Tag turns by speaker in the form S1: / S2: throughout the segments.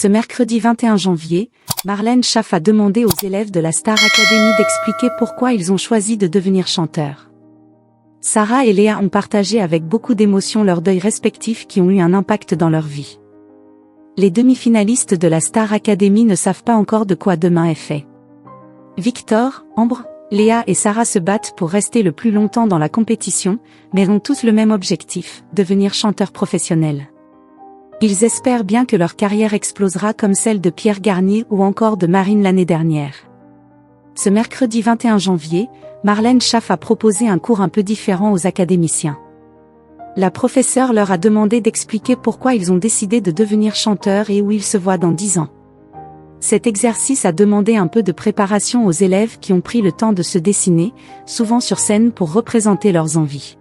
S1: Ce mercredi 21 janvier, Marlène Schaff a demandé aux élèves de la Star Academy d'expliquer pourquoi ils ont choisi de devenir chanteurs. Sarah et Léa ont partagé avec beaucoup d'émotion leurs deuils respectifs qui ont eu un impact dans leur vie. Les demi-finalistes de la Star Academy ne savent pas encore de quoi demain est fait. Victor, Ambre, Léa et Sarah se battent pour rester le plus longtemps dans la compétition, mais ont tous le même objectif, devenir chanteurs professionnels. Ils espèrent bien que leur carrière explosera comme celle de Pierre Garnier ou encore de Marine l'année dernière. Ce mercredi 21 janvier, Marlène Schaff a proposé un cours un peu différent aux académiciens. La professeure leur a demandé d'expliquer pourquoi ils ont décidé de devenir chanteurs et où ils se voient dans 10 ans. Cet exercice a demandé un peu de préparation aux élèves qui ont pris le temps de se dessiner, souvent sur scène pour représenter leurs envies.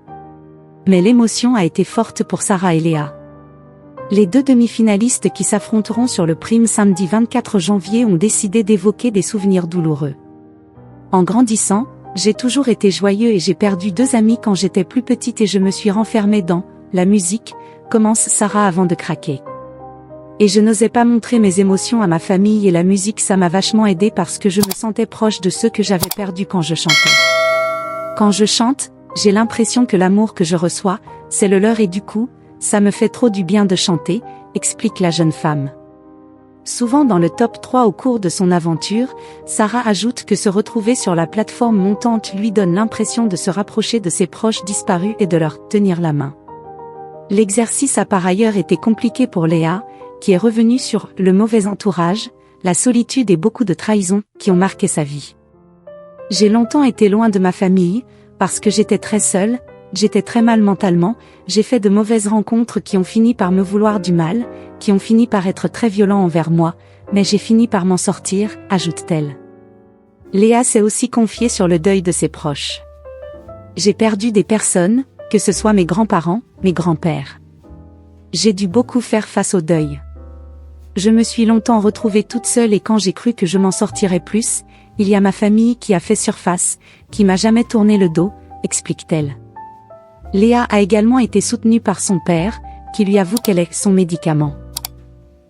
S1: Mais l'émotion a été forte pour Sarah et Léa. Les deux demi-finalistes qui s'affronteront sur le prime samedi 24 janvier ont décidé d'évoquer des souvenirs douloureux. En grandissant, j'ai toujours été joyeux et j'ai perdu 2 amis quand j'étais plus petite et je me suis renfermée dans la musique, commence Sarah avant de craquer. Et je n'osais pas montrer mes émotions à ma famille et la musique ça m'a vachement aidée parce que je me sentais proche de ceux que j'avais perdus quand je chantais. Quand je chante, j'ai l'impression que l'amour que je reçois, c'est le leur et du coup, ça me fait trop du bien de chanter, explique la jeune femme. Souvent dans le top 3 au cours de son aventure, Sarah ajoute que se retrouver sur la plateforme montante lui donne l'impression de se rapprocher de ses proches disparus et de leur tenir la main. L'exercice a par ailleurs été compliqué pour Léa, qui est revenue sur le mauvais entourage, la solitude et beaucoup de trahisons qui ont marqué sa vie. J'ai longtemps été loin de ma famille, parce que j'étais très seule, j'étais très mal mentalement, j'ai fait de mauvaises rencontres qui ont fini par me vouloir du mal, qui ont fini par être très violents envers moi, mais j'ai fini par m'en sortir, ajoute-t-elle. Léa s'est aussi confiée sur le deuil de ses proches. J'ai perdu des personnes, que ce soit mes grands-parents, mes grands-pères. J'ai dû beaucoup faire face au deuil. Je me suis longtemps retrouvée toute seule et quand j'ai cru que je m'en sortirais plus, il y a ma famille qui a fait surface, qui m'a jamais tourné le dos, explique-t-elle. Léa a également été soutenue par son père, qui lui avoue qu'elle est son médicament.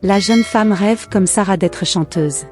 S1: La jeune femme rêve comme Sarah d'être chanteuse.